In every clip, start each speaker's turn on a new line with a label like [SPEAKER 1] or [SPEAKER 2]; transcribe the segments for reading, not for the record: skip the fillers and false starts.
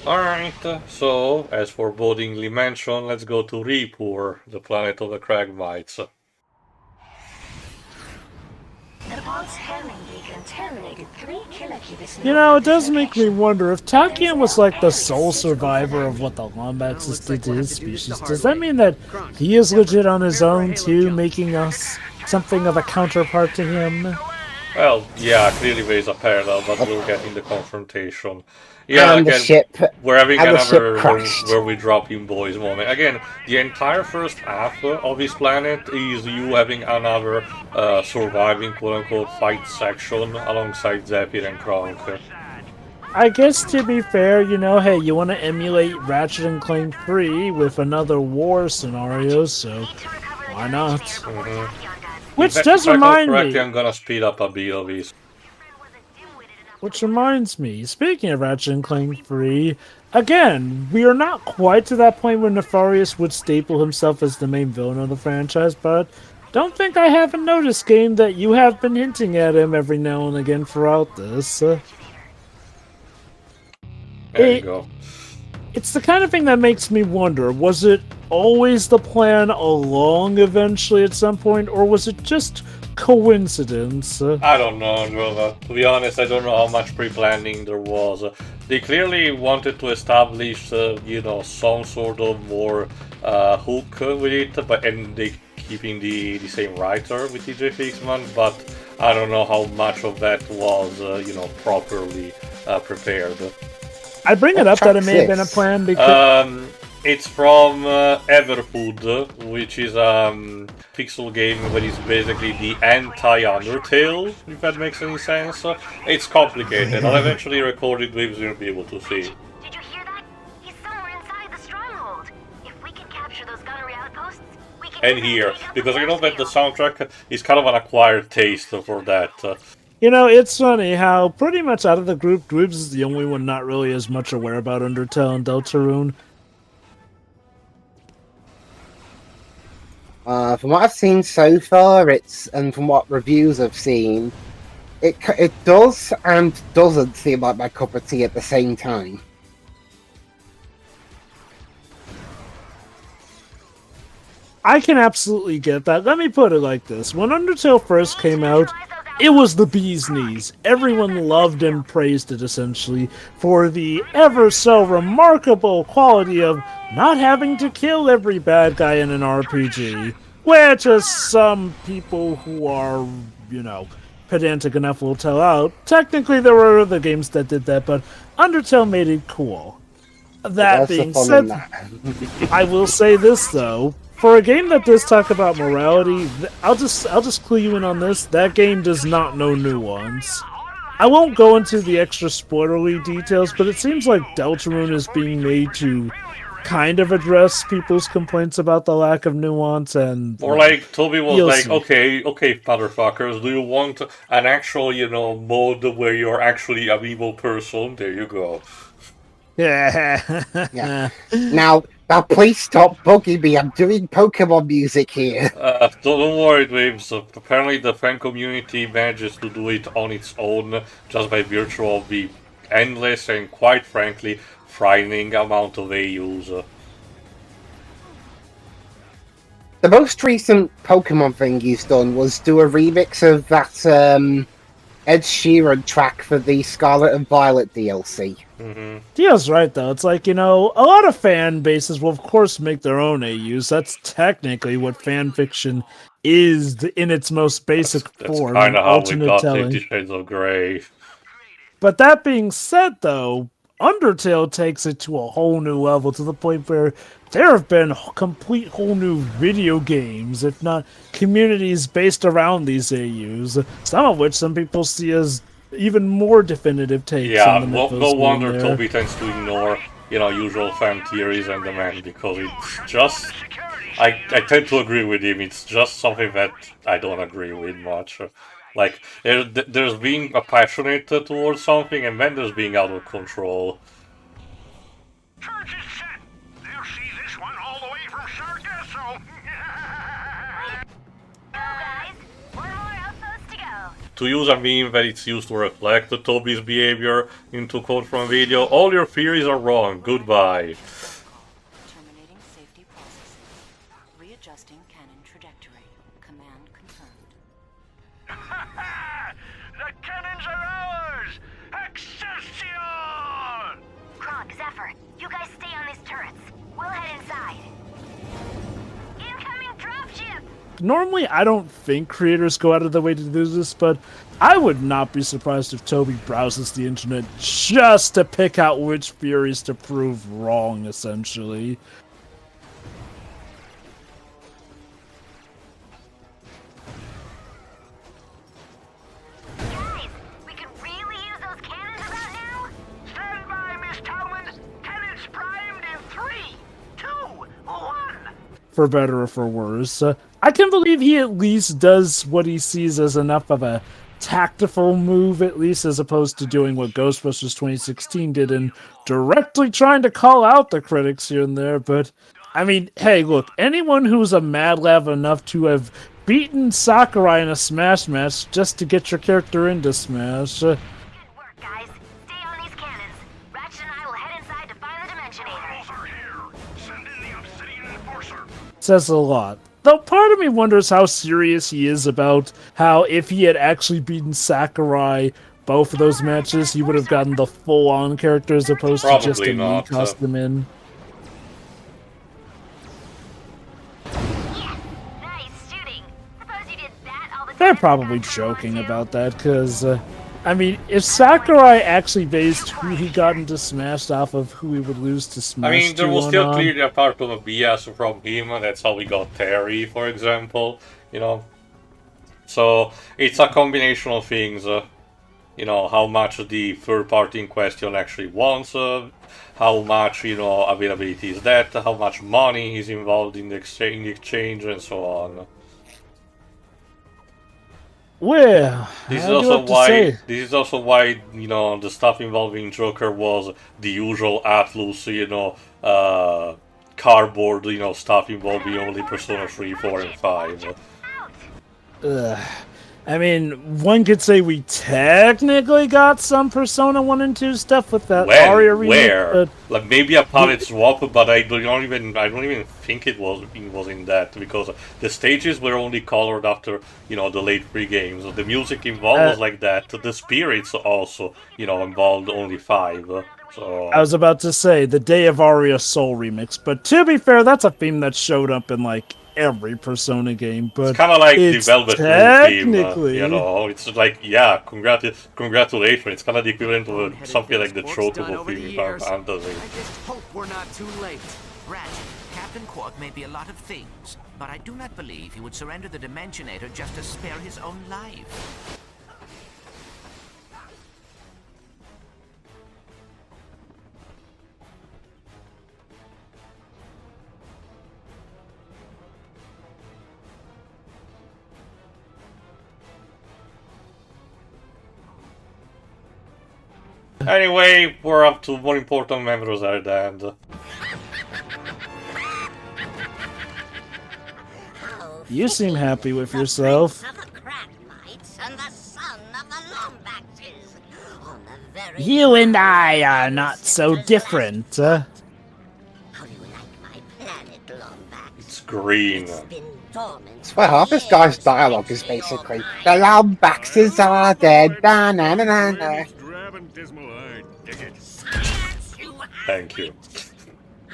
[SPEAKER 1] Alright, so as forebodingly mentioned, let's go to Reepor, the planet of the Cragmites.
[SPEAKER 2] The pulse handling beacon terminated 3 kilocubits
[SPEAKER 3] You
[SPEAKER 2] north
[SPEAKER 3] know,
[SPEAKER 2] of
[SPEAKER 3] it
[SPEAKER 2] this
[SPEAKER 3] does make me
[SPEAKER 2] location.
[SPEAKER 3] wonder if
[SPEAKER 2] There is
[SPEAKER 3] Tachyon was
[SPEAKER 2] now
[SPEAKER 3] like the
[SPEAKER 2] every
[SPEAKER 3] sole
[SPEAKER 2] suitable
[SPEAKER 3] survivor of
[SPEAKER 2] preventative.
[SPEAKER 3] what the Lombaxes did
[SPEAKER 4] Looks
[SPEAKER 3] to
[SPEAKER 4] like we'll
[SPEAKER 3] his
[SPEAKER 4] have to do this the
[SPEAKER 3] species.
[SPEAKER 4] hard
[SPEAKER 3] Does that
[SPEAKER 4] way.
[SPEAKER 3] mean that
[SPEAKER 4] Kronk,
[SPEAKER 3] he is
[SPEAKER 4] Zephyr,
[SPEAKER 3] legit on his
[SPEAKER 4] prepare for a
[SPEAKER 3] own
[SPEAKER 4] halo
[SPEAKER 3] too,
[SPEAKER 4] jump.
[SPEAKER 3] making us something of a counterpart to him?
[SPEAKER 1] Well, yeah, clearly there is a parallel, but we'll get in the confrontation. Yeah,
[SPEAKER 5] And the
[SPEAKER 1] again,
[SPEAKER 5] ship,
[SPEAKER 1] we're having
[SPEAKER 5] and the ship
[SPEAKER 1] another
[SPEAKER 5] crashed.
[SPEAKER 1] where we drop in boys moment. Again, the entire first half of this planet is you having another surviving quote-unquote fight section alongside Zephyr and Kronk.
[SPEAKER 3] I guess to be fair, you know, hey, you want to emulate Ratchet and Clank 3 with another war scenario, so why not? Which does
[SPEAKER 1] If I recall
[SPEAKER 3] remind
[SPEAKER 1] correctly,
[SPEAKER 3] me,
[SPEAKER 1] I'm gonna speed up a bit of this.
[SPEAKER 3] speaking of Ratchet and Clank 3, again, we are not quite to that point where Nefarious would staple himself as the main villain of the franchise, but don't think I haven't noticed, game, that you have been hinting at him every now and again throughout this.
[SPEAKER 1] There you
[SPEAKER 3] It,
[SPEAKER 1] go.
[SPEAKER 3] it's the kind of thing that makes me wonder, was it always the plan along eventually at some point, or was it just coincidence?
[SPEAKER 1] I don't know, Nova. To be honest, I don't know how much pre-planning there was. They clearly wanted to establish, some sort of more hook with it, and they keeping the same writer with TJ Fixman, but I don't know how much of that was, properly prepared.
[SPEAKER 3] I bring it
[SPEAKER 5] What
[SPEAKER 3] up that it
[SPEAKER 5] track's
[SPEAKER 3] may have been a
[SPEAKER 5] this?
[SPEAKER 3] plan because
[SPEAKER 1] It's from Everfood, which is a pixel game that is basically the anti-Undertale, if that makes any sense. It's complicated. I'll eventually record it, maybe you'll be able to see.
[SPEAKER 2] Did you hear that? He's somewhere inside the stronghold. If we can capture those gunnery outposts, we can
[SPEAKER 1] And here, because I know that the soundtrack is kind of an acquired taste for that.
[SPEAKER 3] you know, it's funny how pretty much out of the group, Dweebs is the only one not really as much aware about Undertale and Deltarune.
[SPEAKER 5] From what I've seen so far, and from what reviews I've seen, it does and doesn't seem like my cup of tea at the same time.
[SPEAKER 3] I can absolutely get that. Let me put it like this. When Undertale first came out, it was the bee's knees. Everyone loved and praised it, essentially, for the ever so remarkable quality of not having to kill every bad guy in an RPG. Which, as some people who are, you know, pedantic enough will tell out, technically there were other games that did that, but Undertale made it cool. That
[SPEAKER 5] That's the
[SPEAKER 3] being
[SPEAKER 5] fun in
[SPEAKER 3] said,
[SPEAKER 5] that.
[SPEAKER 3] I will say this though: for a game that does talk about morality, I'll just clue you in on this. That game does not know nuance. I won't go into the extra spoilerly details, but it seems like Deltarune is being made to kind of address people's complaints about the lack of nuance, and
[SPEAKER 1] Or like Toby was
[SPEAKER 3] you'll
[SPEAKER 1] like,
[SPEAKER 3] see.
[SPEAKER 1] okay, motherfuckers, do you want an actual, mode where you're actually an evil person? There you go.
[SPEAKER 5] Yeah. Now, please stop bugging me. I'm doing Pokemon music here.
[SPEAKER 1] Don't worry, Waves. Apparently, the fan community manages to do it on its own just by virtue of the endless and, quite frankly, frightening amount of AUs.
[SPEAKER 5] The most recent Pokemon thing he's done was do a remix of that Ed Sheeran track for the Scarlet and Violet DLC.
[SPEAKER 3] Dio's right though. It's like, you know, a lot of fan bases will of course make their own AUs. That's technically what fan fiction is in its most basic
[SPEAKER 1] That's
[SPEAKER 3] form, an
[SPEAKER 1] kind of how we
[SPEAKER 3] alternate
[SPEAKER 1] got
[SPEAKER 3] telling.
[SPEAKER 1] 50 Shades of Grey.
[SPEAKER 3] But that being said though, Undertale takes it to a whole new level, to the point where there have been complete whole new video games, if not communities based around these AUs, some of which some people see as even more definitive takes on
[SPEAKER 1] Yeah,
[SPEAKER 3] the
[SPEAKER 1] no
[SPEAKER 3] mythos being
[SPEAKER 1] wonder
[SPEAKER 3] there.
[SPEAKER 1] Toby tends to ignore, usual fan theories and demand, because it's just... I tend to agree with him, it's just something that I don't agree with much. Like, there's being passionate towards something, and then there's being out of control.
[SPEAKER 6] Charge is set. They'll see this one all the way from Sargasso.
[SPEAKER 2] Go, guys. One more outpost to go.
[SPEAKER 1] to use a meme that it's used to reflect Toby's behavior into quote from a video, all your theories are wrong, goodbye.
[SPEAKER 4] Terminating safety processes. Readjusting cannon trajectory. Command confirmed.
[SPEAKER 6] The cannons are ours! Excelsior!
[SPEAKER 2] Krog, Zephyr, you guys stay on these turrets. We'll head inside. Incoming dropship!
[SPEAKER 3] Normally, I don't think creators go out of their way to do this, but I would not be surprised if Toby browses the internet just to pick out which theories to prove wrong, essentially.
[SPEAKER 2] Guys, we could really use those cannons about now?
[SPEAKER 6] Stand by, Miss Talman! Cannons primed in 3, 2, 1!
[SPEAKER 3] For better or for worse. I can believe he at least does what he sees as enough of a tactful move, at least, as opposed to doing what Ghostbusters 2016 did and directly trying to call out the critics here and there. But, I mean, hey, look, anyone who's a Mad Lab enough to have beaten Sakurai in a Smash match just to get your character into Smash,
[SPEAKER 2] Good work, guys. Stay on these cannons. Ratchet and I will head inside to find the Dimensionator.
[SPEAKER 6] Are here! Send in the Obsidian Enforcer!
[SPEAKER 3] says a lot. Though part of me wonders how serious he is about how if he had actually beaten Sakurai both of those matches, he would have gotten the full-on character as opposed to just a
[SPEAKER 1] Probably
[SPEAKER 3] Mii
[SPEAKER 1] not.
[SPEAKER 3] custom in.
[SPEAKER 2] Yeah, nice shooting. Suppose you did that all the time.
[SPEAKER 3] They're probably joking about that, because, I mean, if Sakurai actually based who he got into Smash off of who he would lose to Smash
[SPEAKER 1] I mean, there was
[SPEAKER 3] 2
[SPEAKER 1] still
[SPEAKER 3] on,
[SPEAKER 1] clearly a part of a BS from him, and that's how we got Terry, for example, you know. So, it's a combination of things, you know, how much the third party in question actually wants, how much, you know, availability is that, how much money is involved in the exchange, and so on.
[SPEAKER 3] Well,
[SPEAKER 1] This
[SPEAKER 3] I
[SPEAKER 1] is
[SPEAKER 3] do
[SPEAKER 1] also
[SPEAKER 3] have to
[SPEAKER 1] why
[SPEAKER 3] say,
[SPEAKER 1] you know, the stuff involving Joker was the usual Atlus, you know, cardboard, you know, stuff involving only Persona 3, 4, and 5.
[SPEAKER 3] I mean, one could say we technically got some Persona 1 and 2 stuff with that Aria
[SPEAKER 1] When?
[SPEAKER 3] remake,
[SPEAKER 1] Where?
[SPEAKER 3] but
[SPEAKER 1] Like maybe a palette swap, but I don't even think it was in that, because the stages were only colored after, you know, the late 3 games. The music involved was like that. The spirits also, you know, involved only 5. So
[SPEAKER 3] I was about to say the Day of Aria Soul remix, but to be fair, that's a theme that showed up in like every Persona game. But
[SPEAKER 1] it's kind of like the
[SPEAKER 3] it's
[SPEAKER 1] Velvet Moon theme,
[SPEAKER 3] technically,
[SPEAKER 1] you know. It's like, yeah, congratulations. It's kind of the equivalent of something like the Chocobo theme in Final Fantasy.
[SPEAKER 7] I just hope we're not too late. Ratchet, Captain Qwark may be a lot of things, but I do not believe he would surrender the Dimensionator just to spare his own life.
[SPEAKER 1] Anyway, we're up to more important members at the end.
[SPEAKER 3] you seem happy with yourself.
[SPEAKER 8] Of the Cragmites and the son of the Lombaxes. On the very
[SPEAKER 3] You and I are not so different.
[SPEAKER 8] How do you like my planet, Lombax?
[SPEAKER 1] It's green.
[SPEAKER 8] It's been dormant.
[SPEAKER 5] Swear half this guy's dialogue is basically the Lombaxes are dead. Da na na na na.
[SPEAKER 6] Drab and dismal, I dig it.
[SPEAKER 8] Silence, you
[SPEAKER 1] Thank you.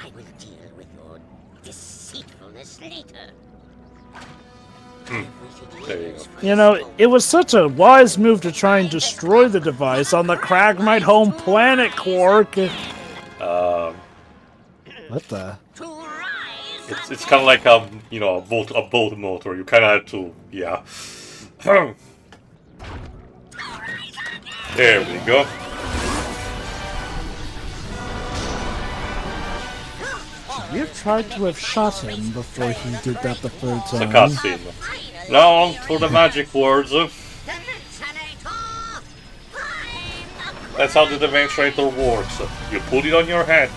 [SPEAKER 8] I will deal with your deceitfulness later.
[SPEAKER 1] There you go.
[SPEAKER 3] You know, it was such a wise move to try and destroy the device on the Cragmite home planet, Qwark. What the?
[SPEAKER 8] To rise
[SPEAKER 1] It's kind of like a, you know, a boat motor. You kind of have to, yeah. There we go.
[SPEAKER 3] You tried to have shot him before he did that the third
[SPEAKER 1] It's a
[SPEAKER 3] time.
[SPEAKER 1] cutscene. Now on for the magic words.
[SPEAKER 8] Dimensionator!
[SPEAKER 1] That's how the Dimensionator works. You put it on your head,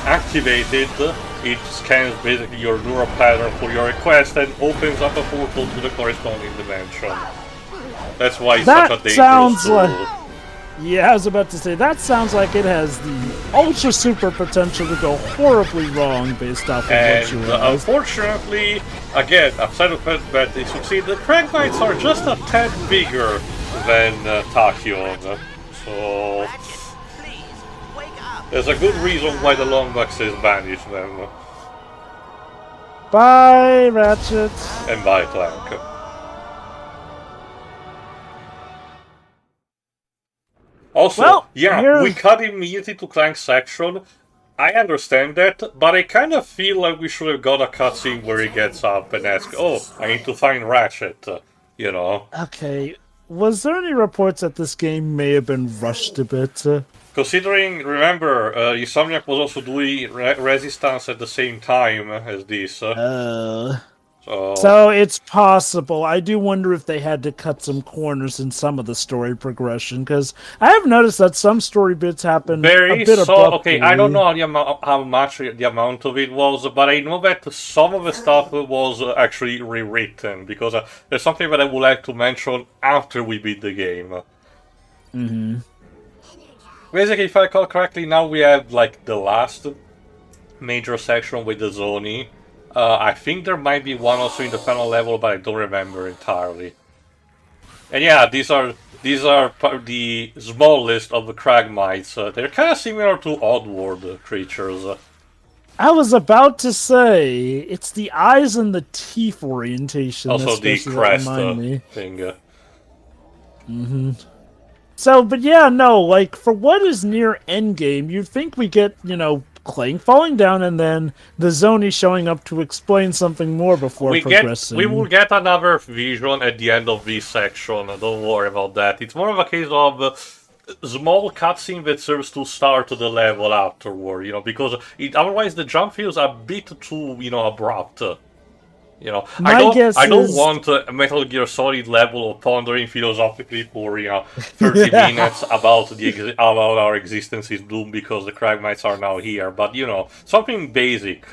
[SPEAKER 1] activate it, it scans basically your neural pattern for your request and opens up a portal to the corresponding dimension. That's why it's
[SPEAKER 3] That
[SPEAKER 1] such a dangerous
[SPEAKER 3] sounds
[SPEAKER 1] tool.
[SPEAKER 3] like... Yeah, I was about to say, that sounds like it has the ultra super potential to go horribly wrong based off of what you
[SPEAKER 1] And
[SPEAKER 3] realized.
[SPEAKER 1] unfortunately, again, outside of that they succeed, the Cragmites are just a tad bigger than Tachyon. So
[SPEAKER 7] Ratchet, please, wake up.
[SPEAKER 1] there's a good reason why the Lombaxes banished them.
[SPEAKER 3] Bye, Ratchet.
[SPEAKER 1] And by Clank. Also,
[SPEAKER 3] Well,
[SPEAKER 1] yeah,
[SPEAKER 3] here-
[SPEAKER 1] we cut immediately to Clank's section. I understand that, but I kind of feel like we should have got a cutscene where he gets up and asks, "Oh, I need to find Ratchet," you know?
[SPEAKER 3] Okay, was there any reports that this game may have been rushed a bit?
[SPEAKER 1] Considering, remember, Insomniac was also doing Resistance at the same time as this,
[SPEAKER 3] So it's possible. I do wonder if they had to cut some corners in some of the story progression, because I have noticed that some story bits happen
[SPEAKER 1] Very
[SPEAKER 3] a bit
[SPEAKER 1] so.
[SPEAKER 3] abruptly.
[SPEAKER 1] Okay, I don't know how much the amount of it was, but I know that some of the stuff was actually rewritten, because there's something that I would like to mention after we beat the game.
[SPEAKER 3] Mm-hmm.
[SPEAKER 1] Basically, if I recall correctly, now we have like the last major section with the Zoni. I think there might be one also in the final level, but I don't remember entirely. And yeah, these are the small list of the Cragmites. They're kind of similar to Oddworld creatures.
[SPEAKER 3] I was about to say, it's the eyes and the teeth orientation.
[SPEAKER 1] Also the
[SPEAKER 3] especially that
[SPEAKER 1] crest
[SPEAKER 3] remind me.
[SPEAKER 1] thing.
[SPEAKER 3] Mm-hmm. So, but yeah, no, like, for what is near endgame, you'd think we get, you know, Clank falling down and then the Zoni showing up to explain something more before progressing.
[SPEAKER 1] We will get another vision at the end of this section, don't worry about that. It's more of a case of small cutscene that serves to start the level afterward, you know, because otherwise the jump feels a bit too, you know, abrupt. You know, I don't want a Metal Gear Solid level of pondering philosophically for 30 minutes about about our existence is doomed because the Cragmites are now here. But you know, something basic.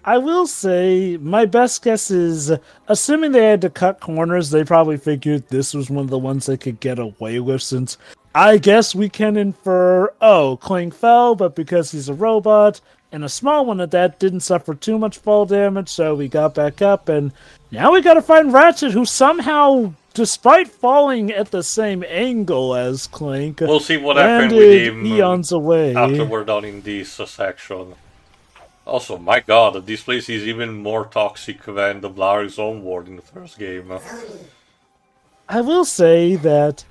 [SPEAKER 3] I will say my best guess is, assuming they had to cut corners, they probably figured this was one of the ones they could get away with. Since I guess we can infer, oh, Clank fell, but because he's a robot. And a small one at that, didn't suffer too much fall damage, so we got back up, and now we gotta find Ratchet, who somehow, despite falling at the same angle as Clank,
[SPEAKER 1] we'll see what happened with him
[SPEAKER 3] eons away.
[SPEAKER 1] after we're done in this section. Also, my god, this place is even more toxic than the Blair's Homeworld in the first game.
[SPEAKER 3] I will say that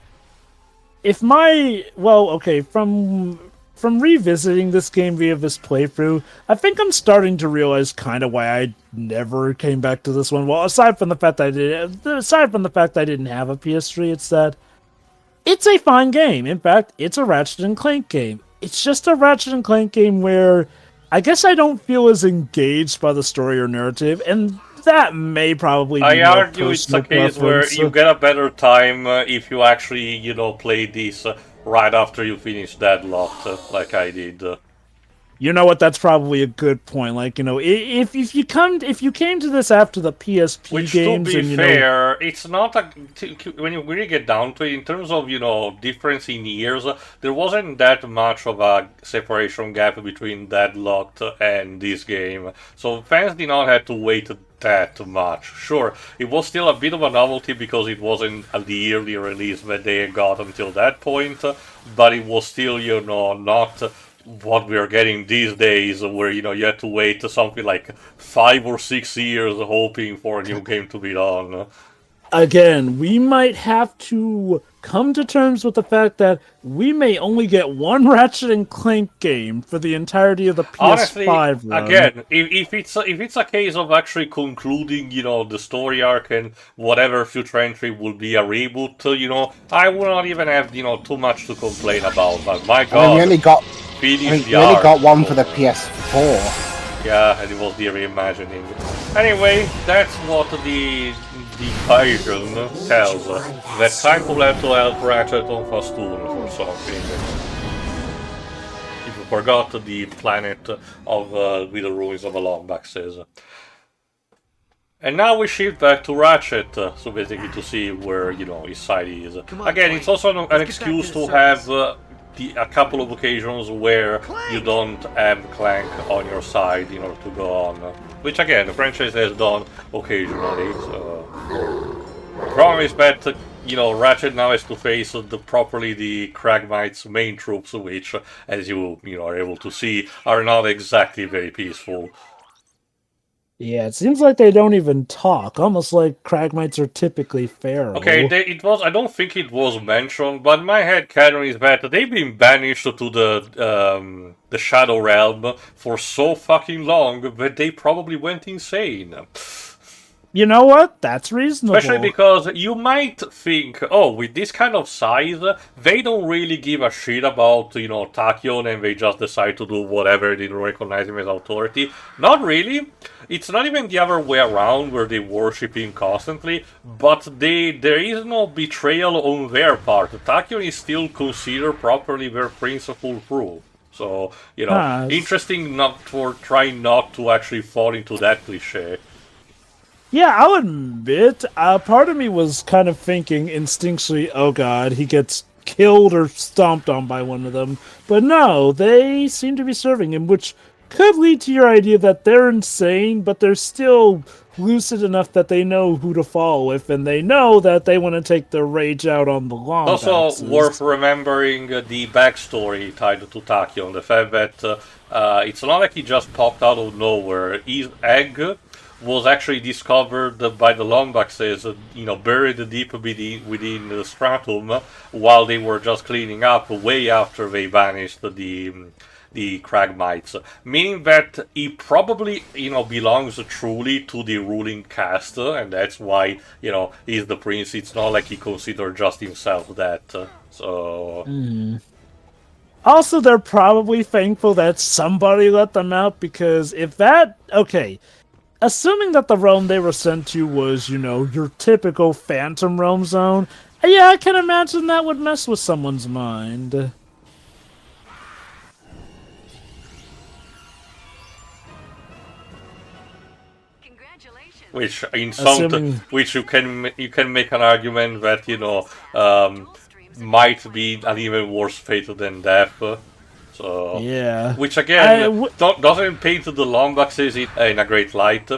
[SPEAKER 3] if my... Well, okay, From revisiting this game via this playthrough, I think I'm starting to realize kind of why I never came back to this one. Well, aside from the fact that I didn't have a PS3, it's that it's a fine game. In fact, it's a Ratchet and Clank game. It's just a Ratchet and Clank game where I guess I don't feel as engaged by the story or narrative, and that may probably be
[SPEAKER 1] I argue it's a case where you get a better time if you actually, you know, play this right after you finish Deadlocked, like I did.
[SPEAKER 3] You know what? That's probably a good point. Like, you know, if you came to this after the PSP
[SPEAKER 1] Which,
[SPEAKER 3] games,
[SPEAKER 1] to be
[SPEAKER 3] and,
[SPEAKER 1] fair, it's not a when you really get down to it, in terms of, you know, difference in years, there wasn't that much of a separation gap between Deadlocked and this game. So fans did not have to wait that much. Sure, it was still a bit of a novelty because it wasn't the early release that they got until that point, but it was still, you know, not what we are getting these days, where, you know, you have to wait something like 5 or 6 years hoping for a new game to be done.
[SPEAKER 3] Again, we might have to come to terms with the fact that we may only get one Ratchet and Clank game for the entirety of the PS5
[SPEAKER 1] Honestly,
[SPEAKER 3] run.
[SPEAKER 1] again, if it's a case of actually concluding, you know, the story arc and whatever future entry will be a reboot, you know, I will not even have, you know, too much to complain about. But my god,
[SPEAKER 5] we only got one for the PS4.
[SPEAKER 1] Yeah, and it was the reimagining. Anyway, that's what the Tachyon tells. That time will have to help Ratchet on Fastoon for something. If you forgot the planet of with the ruins of the Lombaxes. And now we shift back to Ratchet, so basically to see where, his side is.
[SPEAKER 9] Come on,
[SPEAKER 1] Again,
[SPEAKER 9] Clank.
[SPEAKER 1] it's also an
[SPEAKER 9] Let's get
[SPEAKER 1] excuse
[SPEAKER 9] back
[SPEAKER 1] to
[SPEAKER 9] to
[SPEAKER 1] have
[SPEAKER 9] service.
[SPEAKER 1] a couple of occasions where
[SPEAKER 9] Clank!
[SPEAKER 1] you don't have Clank on your side in order to go on. Which, again, the franchise has done occasionally, so... The problem is that, Ratchet now has to face properly the Cragmite's main troops, which, as you are able to see, are not exactly very peaceful.
[SPEAKER 3] Yeah, it seems like they don't even talk, almost like Cragmites are typically feral.
[SPEAKER 1] Okay, I don't think it was mentioned, but my head canon is that they've been banished to the Shadow Realm for so fucking long that they probably went insane.
[SPEAKER 3] You know what? That's reasonable.
[SPEAKER 1] Especially because you might think, oh, with this kind of size, they don't really give a shit about, Tachyon, and they just decide to do whatever, they don't recognize him as authority. Not really. It's not even the other way around, where they worship him constantly, but there is no betrayal on their part. Tachyon is still considered properly their principal crew. So, interesting not for trying not to actually fall into that cliche.
[SPEAKER 3] Yeah, I'll admit, part of me was kind of thinking instinctually, oh god, he gets killed or stomped on by one of them. But no, they seem to be serving him, which could lead to your idea that they're insane, but they're still lucid enough that they know who to fall with, and they know that they want to take their rage out on the Lombaxes.
[SPEAKER 1] Also worth remembering the backstory tied to Tachyon, the fact that it's not like he just popped out of nowhere. His egg was actually discovered by the Lombaxes, buried deep within the stratum, while they were just cleaning up, way after they banished the Cragmites. Meaning that he probably, belongs truly to the ruling caste, and that's why, he's the prince. It's not like he considered just himself that. So...
[SPEAKER 3] Also, they're probably thankful that somebody let them out, because if that... Okay... Assuming that the realm they were sent to was, your typical Phantom Realm zone, yeah, I can imagine that would mess with someone's mind.
[SPEAKER 1] Which, in some, which you can make an argument that might be an even worse fate than death. So,
[SPEAKER 3] yeah.
[SPEAKER 1] Which again doesn't paint the Lombaxes in a great light.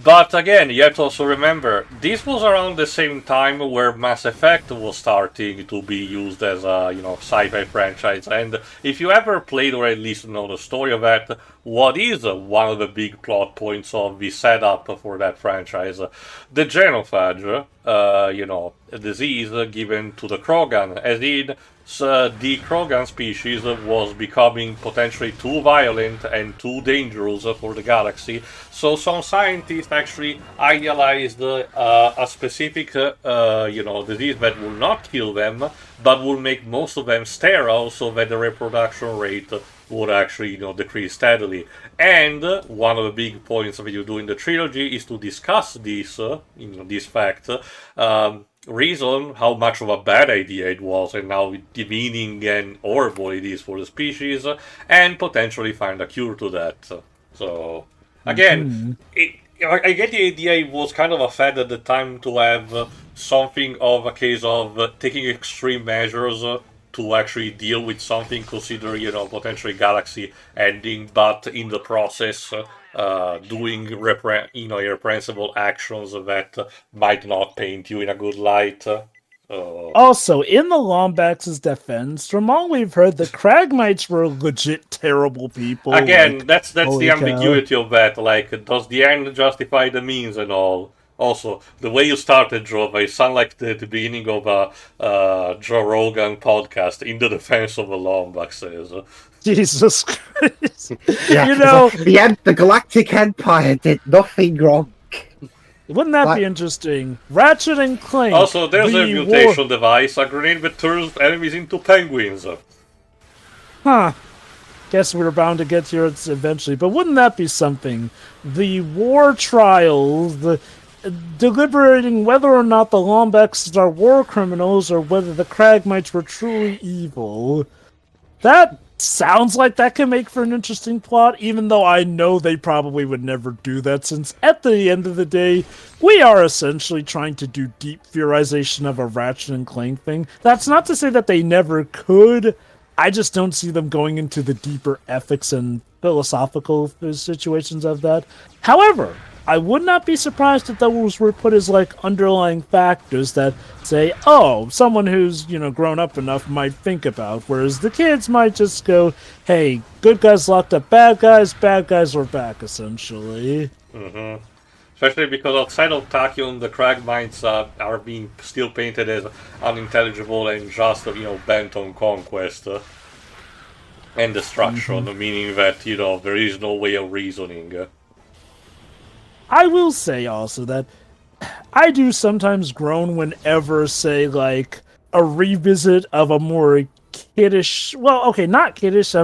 [SPEAKER 1] But again, you have to also remember, this was around the same time where Mass Effect was starting to be used as a sci-fi franchise. And if you ever played or at least know the story of that, what is one of the big plot points of the setup for that franchise? The genophage, a disease given to the Krogan, as in the Krogan species was becoming potentially too violent and too dangerous for the galaxy. So some scientists actually idealized a specific, disease that will not kill them, but will make most of them sterile, so that the reproduction rate would actually, decrease steadily. And one of the big points that you do in the trilogy is to discuss this, this fact. Reason how much of a bad idea it was and how demeaning and horrible it is for the species, and potentially find a cure to that. So, again, I get the idea it was kind of a fad at the time to have something of a case of taking extreme measures to actually deal with something considered, potentially galaxy ending, but in the process doing irrepressible actions that might not paint you in a good light.
[SPEAKER 3] Also, in the Lombax's defense, from all we've heard, the Cragmites were legit terrible people.
[SPEAKER 1] Again, that's the ambiguity of that. Like, does the end justify the means and all? Also, the way you started, Joe, it sound like the beginning of a Joe Rogan podcast in the defense of the Lombaxes.
[SPEAKER 3] Jesus Christ.
[SPEAKER 5] Yeah, the Galactic Empire did nothing wrong.
[SPEAKER 3] Wouldn't that be interesting? Ratchet and Clank.
[SPEAKER 1] Also, there's a mutation device, a grenade that turns enemies into penguins.
[SPEAKER 3] Huh. Guess we're bound to get here eventually, but wouldn't that be something? The war trials, deliberating whether or not the Lombaxes are war criminals or whether the Cragmites were truly evil. That sounds like that can make for an interesting plot, even though I know they probably would never do that, since at the end of the day, we are essentially trying to do deep theorization of a Ratchet and Clank thing. That's not to say that they never could, I just don't see them going into the deeper ethics and philosophical situations of that. However, I would not be surprised if those were put as like underlying factors that say, oh, someone who's, grown up enough might think about, whereas the kids might just go, hey, good guys locked up bad guys are back, essentially.
[SPEAKER 1] Mm-hmm. Especially because outside of Tachyon, the Cragmites are being still painted as unintelligible and just, bent on conquest and destruction, meaning that, there is no way of reasoning.
[SPEAKER 3] I will say also that I do sometimes groan whenever, say, like, a revisit of a more kiddish, well, okay, not kiddish,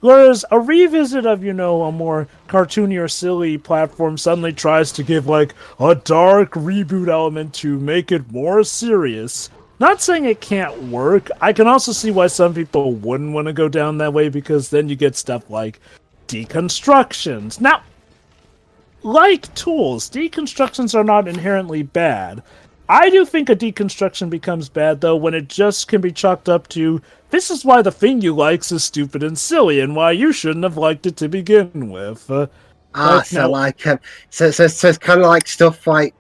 [SPEAKER 3] whereas a revisit of, a more cartoony or silly platform suddenly tries to give, like, a dark reboot element to make it more serious. Not saying it can't work. I can also see why some people wouldn't want to go down that way, because then you get stuff like deconstructions. Now, like tools, deconstructions are not inherently bad. I do think a deconstruction becomes bad, though, when it just can be chalked up to, this is why the thing you likes is stupid and silly, and why you shouldn't have liked it to begin with.
[SPEAKER 5] So it's kind of like stuff like,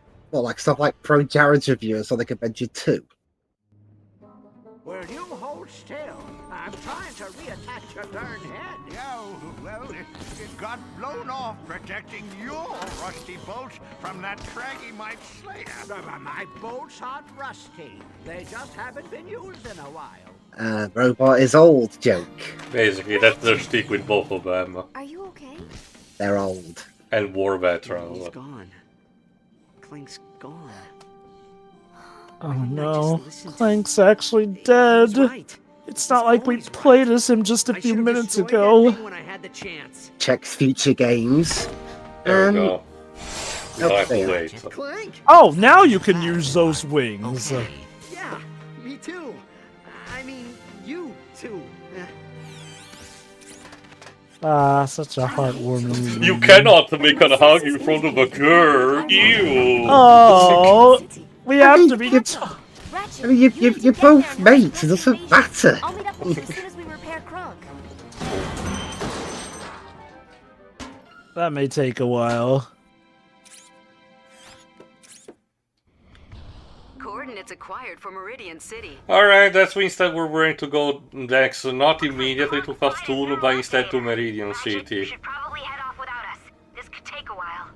[SPEAKER 5] stuff like Pro Jared's reviews on the convention too.
[SPEAKER 6] Will you hold still? I'm trying to reattach your darn head. Well, it got blown off protecting your rusty bolts from that Cragmite slayer. My bolts aren't rusty. They just haven't been used in a while.
[SPEAKER 5] Robot is old joke.
[SPEAKER 1] Basically, that's their stick with both of them.
[SPEAKER 4] Are you okay?
[SPEAKER 5] They're old.
[SPEAKER 1] And war veterans.
[SPEAKER 9] He's gone. Clank's gone.
[SPEAKER 3] Oh no, Clank's actually dead.
[SPEAKER 9] Right.
[SPEAKER 3] It's not like we played as him just a few minutes ago.
[SPEAKER 9] When I had the chance.
[SPEAKER 5] Checks future games.
[SPEAKER 1] There we go.
[SPEAKER 5] Okay.
[SPEAKER 1] Wait.
[SPEAKER 9] Clank.
[SPEAKER 3] Oh, now you can use those wings.
[SPEAKER 9] Okay. Yeah, me too. I mean, you too.
[SPEAKER 3] Such a heartwarming.
[SPEAKER 1] You cannot make a hug in front of a girl. Ew.
[SPEAKER 3] Oh, we have to be.
[SPEAKER 5] I mean, you're both mates. It doesn't matter.
[SPEAKER 2] I'll meet up with you as soon as we repair Krunk.
[SPEAKER 3] That may take a while.
[SPEAKER 4] Coordinates acquired for Meridian City.
[SPEAKER 1] Alright, that means that we're going to go next, not immediately to Fastoon, but instead to Meridian
[SPEAKER 2] You
[SPEAKER 1] City.
[SPEAKER 2] should probably head off without us. This could take a while.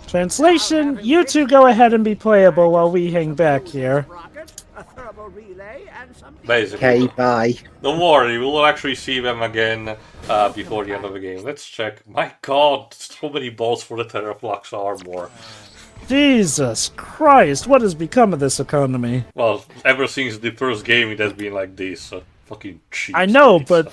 [SPEAKER 3] Translation, you two go ahead and be playable while we hang back here.
[SPEAKER 6] Rocket, a thermal relay, and some...
[SPEAKER 1] Basically.
[SPEAKER 5] Okay, bye.
[SPEAKER 1] Don't worry, we will actually see them again before the end of the game. Let's check. My god, so many bolts for the Terraflux armor.
[SPEAKER 3] Jesus Christ, what has become of this economy?
[SPEAKER 1] Well, ever since the first game it has been like this. Fucking cheap.
[SPEAKER 3] I know, but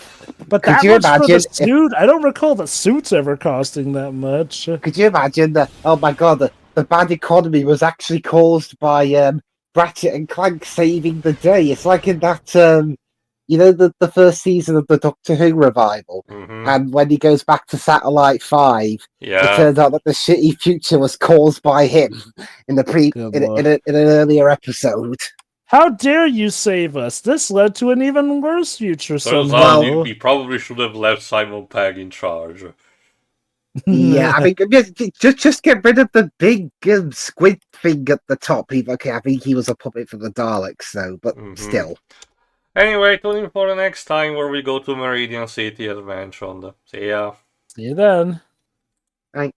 [SPEAKER 3] that
[SPEAKER 5] you
[SPEAKER 3] much for the
[SPEAKER 5] imagine
[SPEAKER 3] suit? I don't recall the suits ever costing that much.
[SPEAKER 5] Could you imagine that? Oh my god, the bad economy was actually caused by Ratchet and Clank saving the day. It's like in that, the first season of the Doctor Who revival, and when he goes back to Satellite 5, it turns out that the shitty future was caused by him in an earlier episode.
[SPEAKER 3] How dare you save us? This led to an even worse future
[SPEAKER 1] somehow. We probably should have left Simon Pegg in charge.
[SPEAKER 5] Yeah, I mean, just get rid of the big squid thing at the top. Okay, I think he was a puppet for the Daleks, though, but still.
[SPEAKER 1] Anyway, tune in for the next time where we go to Meridian City as mentioned. See ya.
[SPEAKER 3] See you then.
[SPEAKER 5] Right.